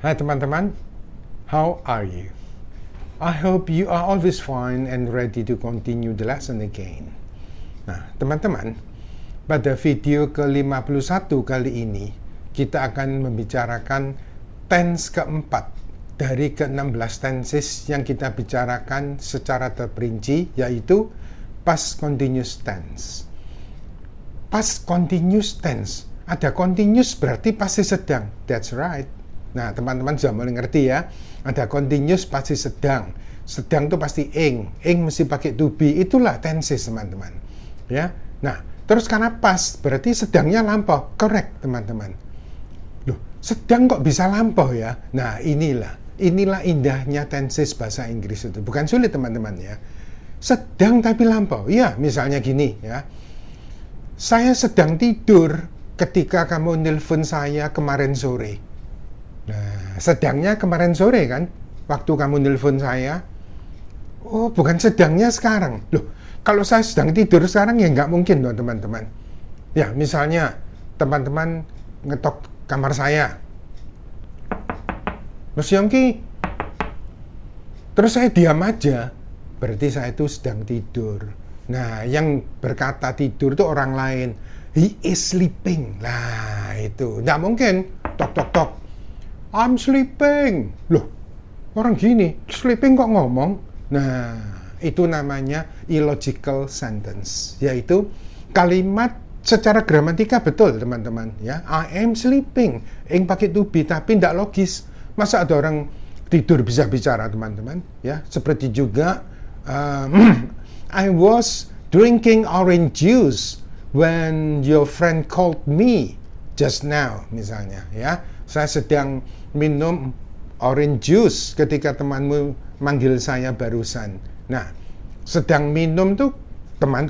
Hai teman-teman, how are you? I hope you are always fine and ready to continue the lesson again. Nah, teman-teman, pada video ke-51 kali ini, kita akan membicarakan tense keempat dari ke-16 tenses yang kita bicarakan secara terperinci, yaitu past continuous tense. Past continuous tense, ada continuous berarti pasti sedang, that's right. Nah, teman-teman sudah mulai ngerti ya. Ada continuous pasti sedang. Sedang itu pasti ing. Ing mesti pakai to be. Itulah tenses, teman-teman. Ya. Nah, terus karena past berarti sedangnya lampau. Correct, teman-teman. Loh, sedang kok bisa lampau ya? Nah, inilah indahnya tenses bahasa Inggris itu. Bukan sulit, teman-teman ya. Sedang tapi lampau. Ya, misalnya gini ya. Saya sedang tidur ketika kamu nelpon saya kemarin sore. Nah, sedangnya kemarin sore kan, waktu kamu nelpon saya. Oh, bukan sedangnya sekarang. Loh, kalau saya sedang tidur sekarang ya nggak mungkin dong, teman-teman. Ya, misalnya teman-teman ngetok kamar saya. Mas Yongki, terus saya diam aja, berarti saya itu sedang tidur. Nah, yang berkata tidur itu orang lain. He is sleeping. Nah, itu nggak mungkin. Tok, tok, tok. I'm sleeping. Loh, orang gini, sleeping kok ngomong? Nah, itu namanya illogical sentence, yaitu kalimat secara gramatika betul, teman-teman. Ya, I am sleeping. Ing pakai to be, tapi tidak logis. Masa ada orang tidur bisa bicara, teman-teman? Ya, seperti juga I was drinking orange juice when your friend called me just now, misalnya. Ya, saya sedang minum orange juice ketika temanmu manggil saya barusan. Nah, sedang minum tuh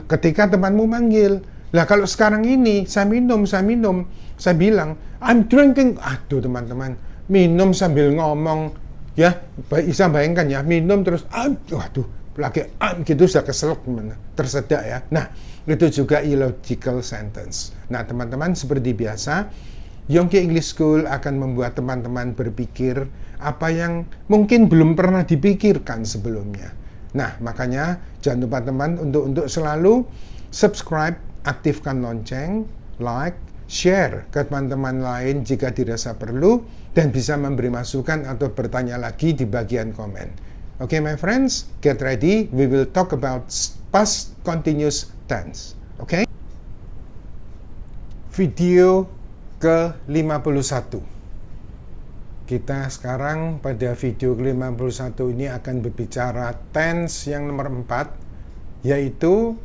ketika temanmu manggil. Lah kalau sekarang ini saya minum, saya bilang I'm drinking. Aduh, teman-teman, minum sambil ngomong ya, bisa bayangkan ya, minum terus waduh, lagi gitu sudah keselak, tersedak ya. Nah, itu juga illogical sentence. Nah, teman-teman, seperti biasa, Yongki English School akan membuat teman-teman berpikir apa yang mungkin belum pernah dipikirkan sebelumnya. Nah, makanya jangan lupa teman untuk selalu subscribe, aktifkan lonceng, like, share ke teman-teman lain jika dirasa perlu, dan bisa memberi masukan atau bertanya lagi di bagian komen. Okay, my friends, get ready. We will talk about past continuous tense. Okay? Video ke-51. Kita sekarang pada video ke-51 ini akan berbicara tense yang nomor 4, yaitu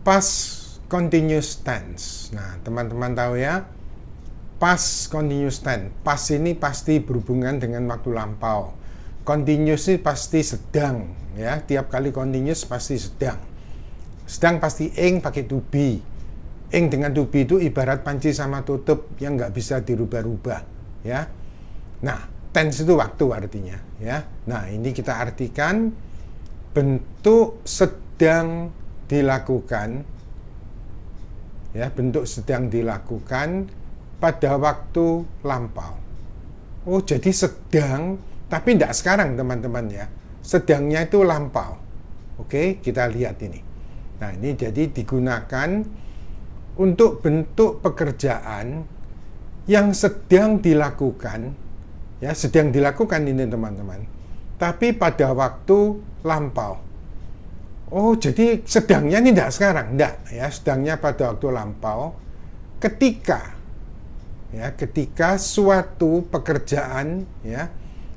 past continuous tense. Nah, teman-teman tahu ya, past continuous tense. Past ini pasti berhubungan dengan waktu lampau. Continuous ini pasti sedang, ya. Tiap kali continuous pasti sedang. Sedang pasti ing pakai to be. Ing dengan to be itu ibarat panci sama tutup yang nggak bisa dirubah-rubah, ya. Nah, tense itu waktu artinya, ya. Nah, ini kita artikan bentuk sedang dilakukan, ya, bentuk sedang dilakukan pada waktu lampau. Oh, jadi sedang, tapi tidak sekarang, teman-teman ya. Sedangnya itu lampau. Oke, kita lihat ini. Nah, ini jadi digunakan untuk bentuk pekerjaan yang sedang dilakukan, ya, sedang dilakukan ini, teman-teman, tapi pada waktu lampau. Oh, jadi sedangnya ini tidak sekarang, tidak, ya, sedangnya pada waktu lampau ketika, ya, ketika suatu pekerjaan, ya,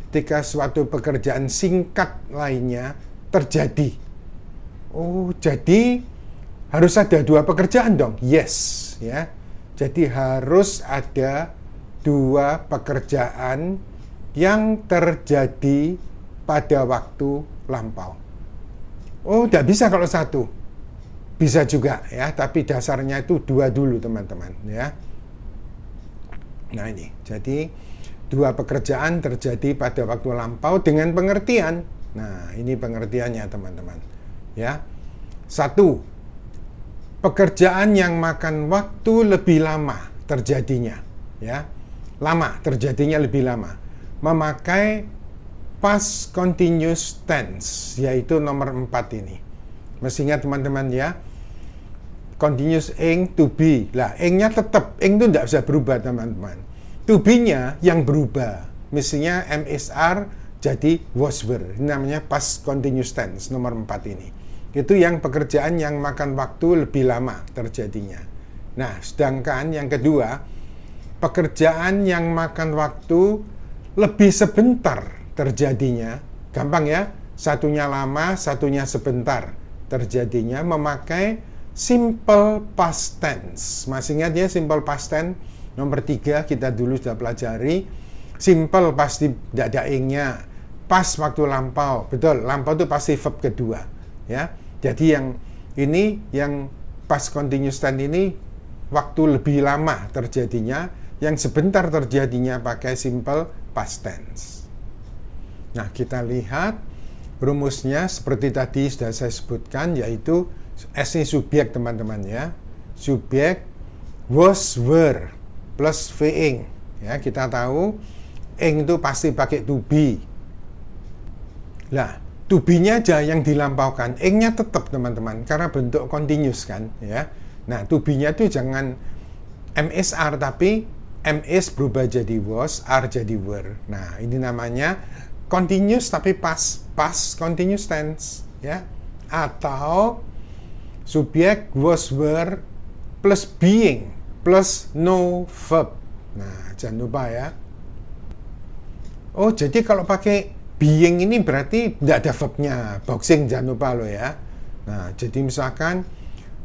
ketika suatu pekerjaan singkat lainnya terjadi. Oh, jadi harus ada dua pekerjaan dong? Yes, ya. Jadi harus ada dua pekerjaan yang terjadi pada waktu lampau. Oh, tidak bisa kalau satu. Bisa juga, ya, tapi dasarnya itu dua dulu, teman-teman, ya. Nah, ini. Jadi dua pekerjaan terjadi pada waktu lampau dengan pengertian. Nah, ini pengertiannya, teman-teman. Ya. Satu, pekerjaan yang makan waktu lebih lama terjadinya, ya. Lama, terjadinya lebih lama. memakai past continuous tense, yaitu nomor 4 ini. Mestinya teman-teman ya, continuous ing to be. Lah, ing-nya tetap, ing itu tidak bisa berubah teman-teman. To be-nya yang berubah. Mestinya MSR jadi was were. Ini namanya past continuous tense nomor 4 ini. Itu yang pekerjaan yang makan waktu lebih lama terjadinya. Nah, sedangkan yang kedua, pekerjaan yang makan waktu lebih sebentar terjadinya, gampang ya, satunya lama, satunya sebentar terjadinya, memakai simple past tense. Masih ingat ya simple past tense? Nomor 3 kita dulu sudah pelajari. Simple pasti tidak ada ing-nya. Past waktu lampau, betul, lampau itu pasti verb kedua ya. Jadi yang ini, yang past continuous tense ini waktu lebih lama terjadinya, yang sebentar terjadinya pakai simple past tense. Nah, kita lihat rumusnya seperti tadi sudah saya sebutkan, yaitu S ini subjek teman-teman ya. Subjek was, were plus V-ing. Ya, kita tahu ing itu pasti pakai to be. Lah, to be-nya aja yang dilampaukan, ing-nya tetap teman-teman karena bentuk continuous kan ya. Nah, to be-nya itu jangan MSR tapi MS berubah jadi was, R jadi were. Nah, ini namanya continuous tapi past continuous tense ya, atau subjek was, were plus being plus no verb. Nah, jangan lupa ya. Oh, jadi kalau pakai being ini berarti tidak ada verbnya, boxing, jangan lupa lo ya. Nah, jadi misalkan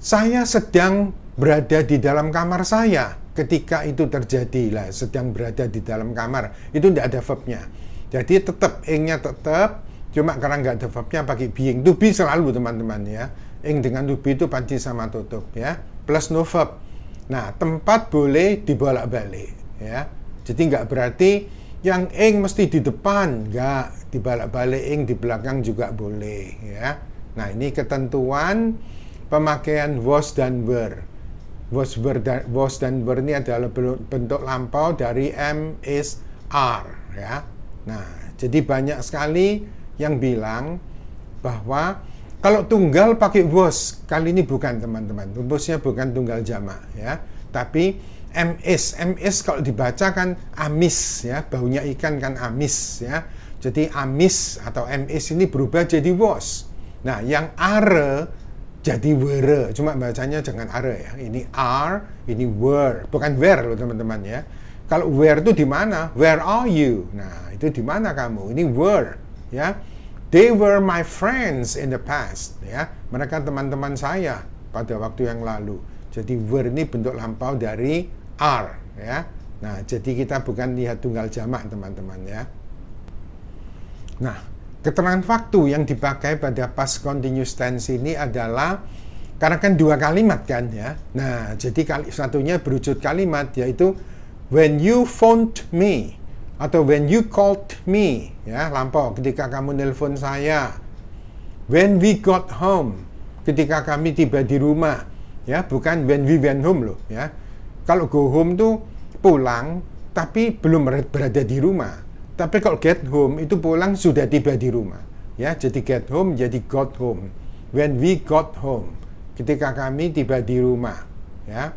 saya sedang berada di dalam kamar saya ketika itu terjadi, lah sedang berada di dalam kamar, itu tidak ada verbnya. Jadi tetap ing-nya tetap, cuma karena nggak ada verbnya pakai being. To be selalu teman-teman ya. Ing dengan to be itu pasti sama tutup ya. Plus no verb. Nah, tempat boleh dibolak-balik ya. Jadi nggak berarti yang ing mesti di depan, nggak, dibolak-balik ing di belakang juga boleh ya. Nah, ini ketentuan pemakaian was dan were. Was dan were ini adalah bentuk lampau dari am, is, are ya. Nah, jadi banyak sekali yang bilang bahwa kalau tunggal pakai was, kali ini bukan teman-teman, rumusnya bukan tunggal jamak ya, tapi MS kalau dibaca kan amis ya, baunya ikan kan amis ya. Jadi amis atau MS ini berubah jadi was. Nah, yang are jadi were, cuma bacanya jangan are ya. Ini are, ini were, bukan where loh teman-teman ya. Kalau where itu di mana? Where are you? Nah, itu di mana kamu? Ini were, ya. They were my friends in the past, ya. Mereka teman-teman saya pada waktu yang lalu. Jadi were ini bentuk lampau dari are, ya. Nah, jadi kita bukan lihat tunggal jamak, teman-teman, ya. Nah, keterangan waktu yang dipakai pada past continuous tense ini adalah karena kan dua kalimat kan, ya. Nah, jadi satunya berwujud kalimat, yaitu when you phoned me atau when you called me, ya, lampau ketika kamu nelpon saya. When we got home, ketika kami tiba di rumah, ya, bukan when we went home loh, ya. Kalau go home tuh pulang tapi belum berada di rumah. Tapi kalau get home itu pulang sudah tiba di rumah, ya. Jadi get home jadi got home. When we got home, ketika kami tiba di rumah, ya.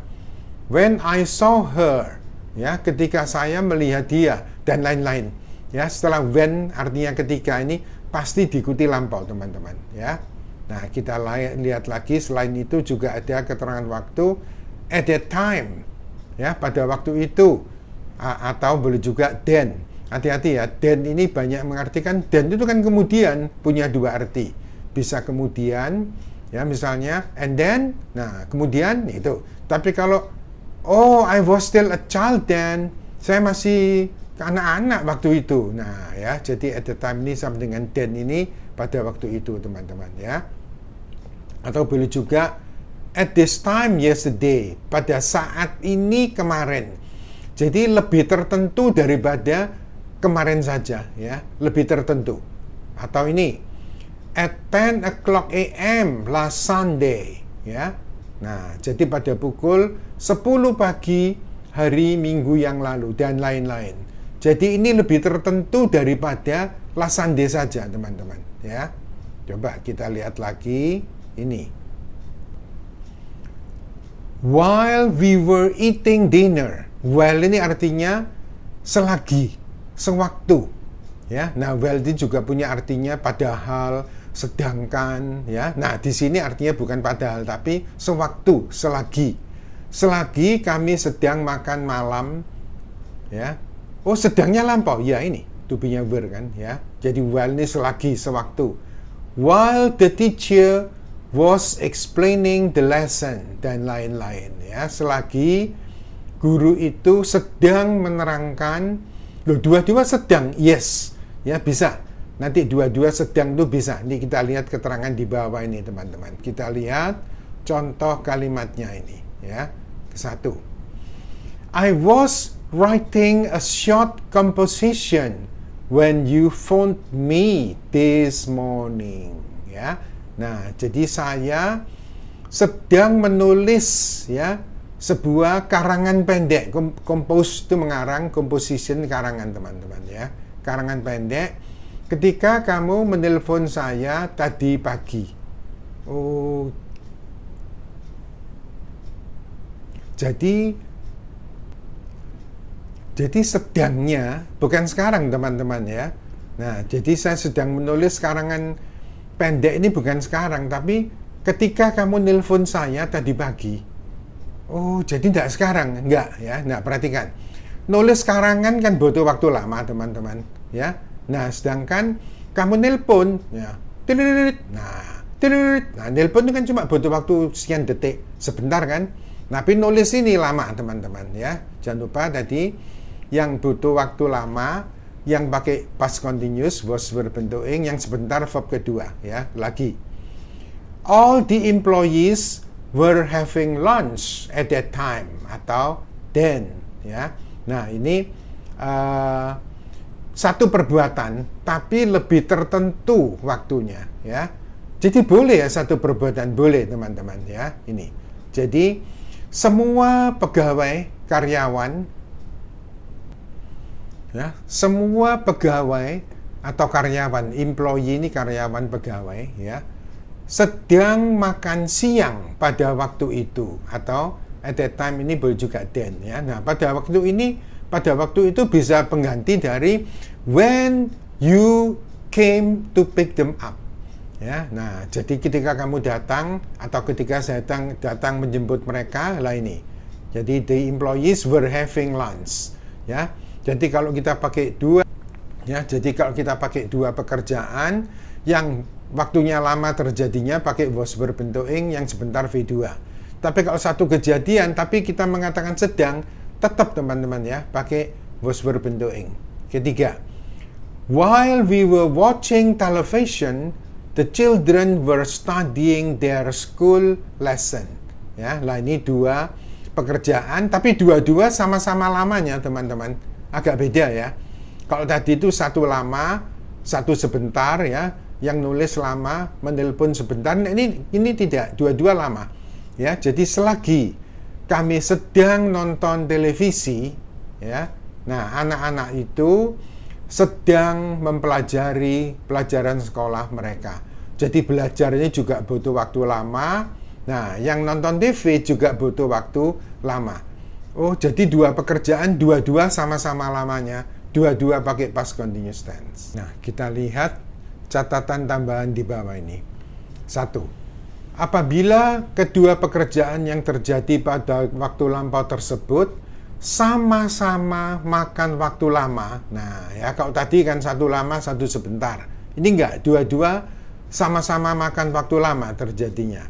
When I saw her, ya, ketika saya melihat dia, dan lain-lain, ya. Setelah when artinya ketika ini pasti diikuti lampau, teman-teman, ya. Nah, kita lihat lagi, selain itu juga ada keterangan waktu at that time, ya, pada waktu itu, atau boleh juga then. Hati-hati ya, then ini banyak mengartikan, then itu kan kemudian, punya dua arti, bisa kemudian, ya, misalnya and then, nah kemudian itu. Tapi kalau oh, I was still a child then, saya masih anak-anak waktu itu. Nah, ya, jadi at the time ini sama dengan then ini pada waktu itu, teman-teman, ya. Atau boleh juga at this time yesterday, pada saat ini kemarin. Jadi lebih tertentu daripada kemarin saja, ya, lebih tertentu. Atau ini at 10 o'clock a.m. last Sunday, ya. Nah, jadi pada pukul 10 pagi hari Minggu yang lalu, dan lain-lain. Jadi ini lebih tertentu daripada lasande saja, teman-teman, ya. Coba kita lihat lagi ini. While we were eating dinner. While ini artinya selagi, sewaktu, ya. Nah, while ini juga punya artinya padahal, sedangkan, ya. Nah, di sini artinya bukan padahal tapi sewaktu, selagi. Selagi kami sedang makan malam, ya. Oh, sedangnya lampau. Ya, ini to be-nya were kan, ya. Jadi while ini selagi, sewaktu. While the teacher was explaining the lesson dan lain-lain, ya. Selagi guru itu sedang menerangkan, loh, dua-dua sedang, yes, ya, bisa. Nanti dua-dua sedang itu bisa. Ini kita lihat keterangan di bawah ini, teman-teman. Kita lihat contoh kalimatnya ini, ya. Satu. I was writing a short composition when you phoned me this morning, ya. Nah, jadi saya sedang menulis, ya, sebuah karangan pendek. Compose itu mengarang, composition karangan, teman-teman, ya. Karangan pendek ketika kamu menelpon saya tadi pagi. Oh. Jadi sedangnya bukan sekarang, teman-teman, ya. Nah, jadi saya sedang menulis karangan pendek ini bukan sekarang, tapi ketika kamu nelpon saya tadi pagi. Oh, jadi tidak sekarang, enggak, ya. Nah, perhatikan. Nulis karangan kan butuh waktu lama, teman-teman, ya. Nah, sedangkan kamu nelpon, ya. Nah, nelpon itu kan cuma butuh waktu sekian detik, sebentar kan. Tapi nulis ini lama, teman-teman, ya. Jangan lupa tadi yang butuh waktu lama, yang pakai past continuous, was berbentuk ing, yang sebentar verb kedua, ya. Lagi. All the employees were having lunch at that time, atau then, ya. Nah, ini satu perbuatan, tapi lebih tertentu waktunya, ya. Jadi boleh ya satu perbuatan, boleh, teman-teman, ya. Ini. Jadi semua pegawai, karyawan, ya, semua pegawai atau karyawan, employee ini karyawan pegawai, ya, sedang makan siang pada waktu itu, atau at that time ini boleh juga then, ya. Nah, pada waktu itu bisa pengganti dari when you came to pick them up, ya. Nah, jadi ketika kamu datang atau ketika saya datang menjemput mereka, lah ini. Jadi the employees were having lunch, ya. Jadi kalau kita pakai dua, ya, jadi kalau kita pakai dua pekerjaan yang waktunya lama terjadinya pakai was berbentuk ing, yang sebentar V2. Tapi kalau satu kejadian tapi kita mengatakan sedang, tetap, teman-teman, ya, pakai was berbentuk ing. Ketiga, while we were watching television, the children were studying their school lesson. Ya, lah ini dua pekerjaan tapi dua-dua sama-sama lamanya, teman-teman. Agak beda, ya. Kalau tadi itu satu lama, satu sebentar, ya. Yang nulis lama, menelpon sebentar. Nah, ini tidak, dua-dua lama, ya. Jadi selagi kami sedang nonton televisi, ya. Nah, anak-anak itu sedang mempelajari pelajaran sekolah mereka. Jadi belajarnya juga butuh waktu lama. Nah, yang nonton TV juga butuh waktu lama. Oh, jadi dua pekerjaan, dua-dua sama-sama lamanya. Dua-dua pakai past continuous tense. Nah, kita lihat catatan tambahan di bawah ini. 1. Apabila kedua pekerjaan yang terjadi pada waktu lampau tersebut sama-sama makan waktu lama. Nah, ya, kalau tadi kan satu lama, satu sebentar. Ini enggak, dua-dua sama-sama makan waktu lama terjadinya.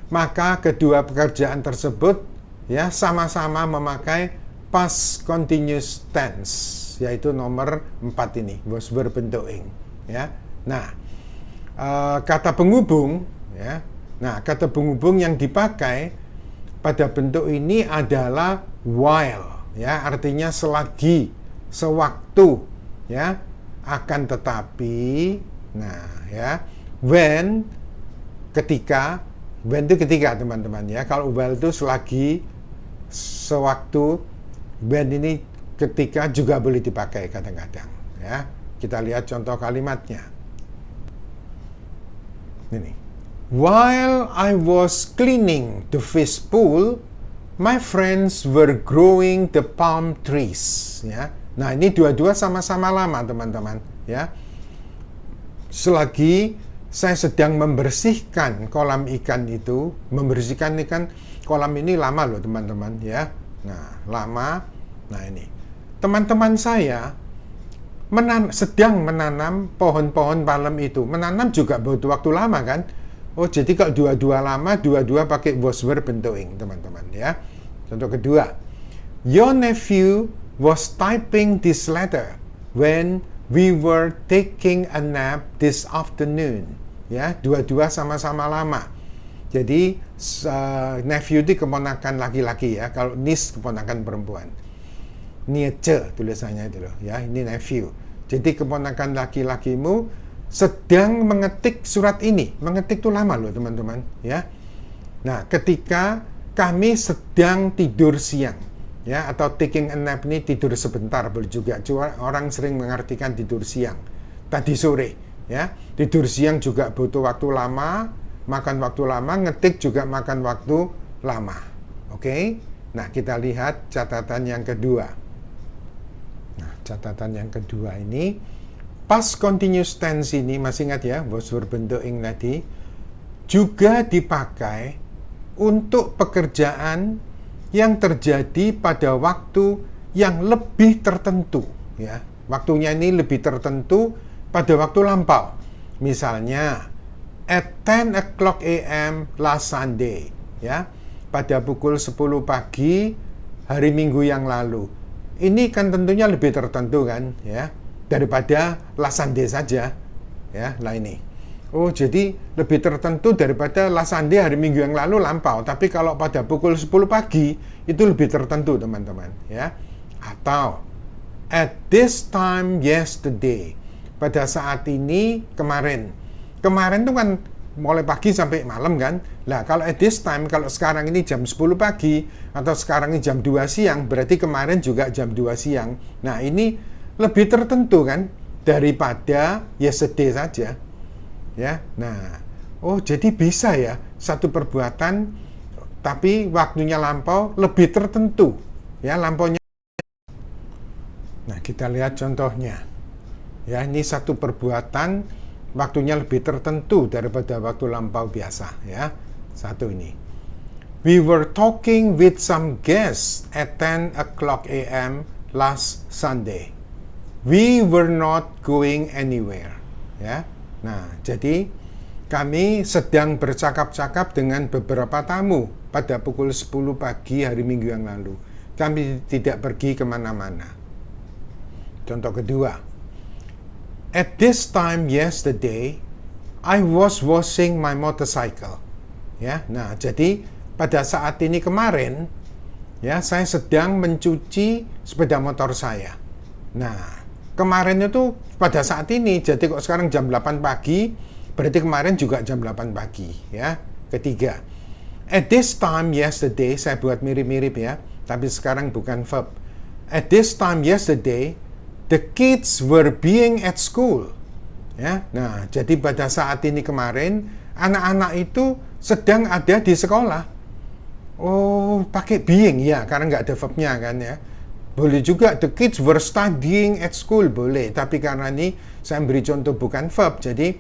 Maka kedua pekerjaan tersebut, ya, sama-sama memakai past continuous tense, yaitu nomor 4 ini, was berbentuk ing, ya. Nah, kata penghubung, ya. Nah, kata penghubung yang dipakai pada bentuk ini adalah while, ya, artinya selagi, sewaktu, ya, akan tetapi, nah, ya, when, ketika, when itu ketika, teman-teman, ya. Kalau while itu selagi, sewaktu, when ini ketika juga boleh dipakai kadang-kadang, ya. Kita lihat contoh kalimatnya. Ini. While I was cleaning the fish pool, my friends were growing the palm trees. Ya. Nah, ini dua-dua sama-sama lama, teman-teman. Ya. Selagi saya sedang membersihkan kolam ikan itu, membersihkan ikan, kolam ini lama loh, teman-teman. Ya. Nah, lama. Nah, ini. Teman-teman saya sedang menanam pohon-pohon palem itu. Menanam juga butuh waktu lama, kan? Oh, jadi kalau dua-dua lama, dua-dua pakai was were bentuing, teman-teman, ya. Contoh kedua. Your nephew was typing this letter when we were taking a nap this afternoon. Ya, dua-dua sama-sama lama. Jadi, nephew itu keponakan laki-laki, ya. Kalau niece keponakan perempuan. Niece tulisannya itu loh, ya. Ini nephew. Jadi keponakan laki-lakimu sedang mengetik surat ini. Mengetik itu lama loh, teman-teman, ya. Nah, ketika kami sedang tidur siang, ya, atau taking a nap ini tidur sebentar boleh juga. Orang sering mengartikan tidur siang. Tadi sore, ya. Tidur siang juga butuh waktu lama, makan waktu lama, ngetik juga makan waktu lama. Oke? Nah, kita lihat catatan yang kedua. Nah, catatan yang kedua ini, past continuous tense ini, masih ingat ya, was were bentuing tadi, juga dipakai untuk pekerjaan yang terjadi pada waktu yang lebih tertentu, ya. Waktunya ini lebih tertentu pada waktu lampau. Misalnya, at 10 o'clock a.m. last Sunday, ya. Pada pukul 10 pagi hari Minggu yang lalu. Ini kan tentunya lebih tertentu, kan, ya, daripada last Sunday saja, ya. Lah ini. Oh, jadi lebih tertentu daripada last Sunday hari Minggu yang lalu lampau. Tapi kalau pada pukul 10 pagi itu lebih tertentu, teman-teman, ya. Atau at this time yesterday. Pada saat ini kemarin. Kemarin itu kan mulai pagi sampai malam, kan. Nah, kalau at this time, kalau sekarang ini jam 10 pagi atau sekarang ini jam 2 siang, berarti kemarin juga jam 2 siang. Nah, ini lebih tertentu, kan, daripada yesterday saja. Ya. Nah, oh, jadi bisa ya satu perbuatan tapi waktunya lampau lebih tertentu. Ya, lampaunya. Nah, kita lihat contohnya. Ya, ini satu perbuatan waktunya lebih tertentu daripada waktu lampau biasa, ya. Satu ini. We were talking with some guests at 10 o'clock a.m. last Sunday. We were not going anywhere, ya. Nah, jadi kami sedang bercakap-cakap dengan beberapa tamu pada pukul 10 pagi hari Minggu yang lalu. Kami tidak pergi kemana-mana. Contoh kedua. At this time yesterday, I was washing my motorcycle. Ya, nah, jadi pada saat ini kemarin, ya, saya sedang mencuci sepeda motor saya. Nah, kemarin itu pada saat ini, jadi kok sekarang jam 8 pagi, berarti kemarin juga jam 8 pagi, ya. Ketiga, at this time yesterday, saya buat mirip-mirip, ya, tapi sekarang bukan verb. At this time yesterday, the kids were being at school. Ya, nah, jadi pada saat ini kemarin, anak-anak itu sedang ada di sekolah. Oh, pakai being, ya, karena nggak ada verbnya, kan, ya. Boleh juga, the kids were studying at school, boleh. Tapi karena ini, saya beri contoh bukan verb, jadi,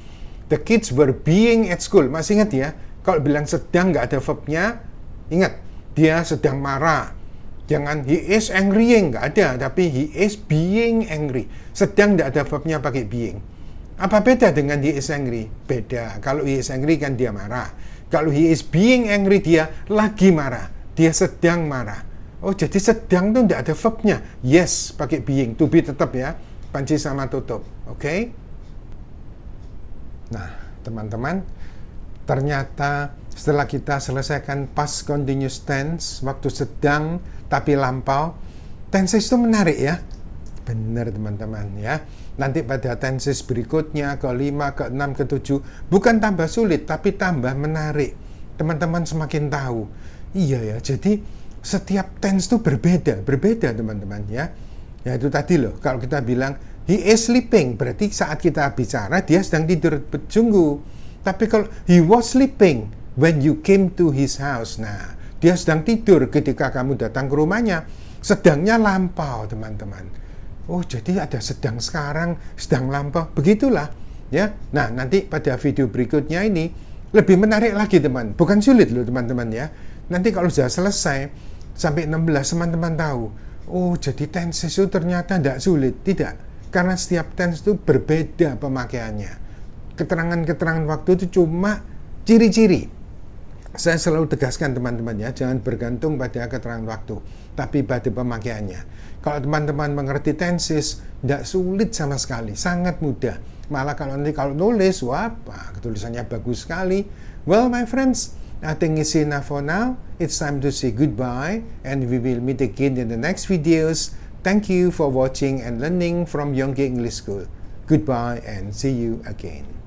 the kids were being at school. Masih ingat, ya, kalau bilang sedang nggak ada verbnya, ingat, dia sedang marah. Jangan he is angrying, nggak ada, tapi he is being angry. Sedang nggak ada verbnya pakai being. Apa beda dengan he is angry? Beda. Kalau he is angry kan dia marah. Kalau he is being angry dia lagi marah. Dia sedang marah. Oh, jadi sedang tuh nggak ada verbnya. Yes, pakai being. To be tetap, ya. Panci sama tutup. Oke? Nah, teman-teman, ternyata setelah kita selesaikan past continuous tense, waktu sedang tapi lampau, tenses itu menarik, ya. Benar, teman-teman, ya. Nanti pada tenses berikutnya, ke-5, ke-6, ke-7, bukan tambah sulit, tapi tambah menarik. Teman-teman semakin tahu. Iya, ya, jadi setiap tense itu berbeda, teman-teman, ya. Ya itu tadi loh, kalau kita bilang he is sleeping, berarti saat kita bicara dia sedang tidur. Sungguh. Tapi kalau he was sleeping when you came to his house, nah dia sedang tidur ketika kamu datang ke rumahnya. Sedangnya lampau, teman-teman. Oh, jadi ada sedang sekarang, sedang lampau. Begitulah, ya. Nah, nanti pada video berikutnya ini lebih menarik lagi, teman. Bukan sulit loh, teman-teman ya. Nanti kalau sudah selesai sampai 16, teman-teman tahu. Oh, jadi tense itu ternyata tidak sulit. Tidak. Karena setiap tense itu berbeda pemakaiannya. Keterangan-keterangan waktu itu cuma ciri-ciri. Saya selalu tegaskan teman-teman ya, jangan bergantung pada keterangan waktu, tapi pada pemakaiannya. Kalau teman-teman mengerti tenses, tidak sulit sama sekali, sangat mudah. Malah kalau nulis, wah, tulisannya bagus sekali. Well, my friends, I think it's enough for now. It's time to say goodbye, and we will meet again in the next videos. Thank you for watching and learning from Yonggi English School. Goodbye and see you again.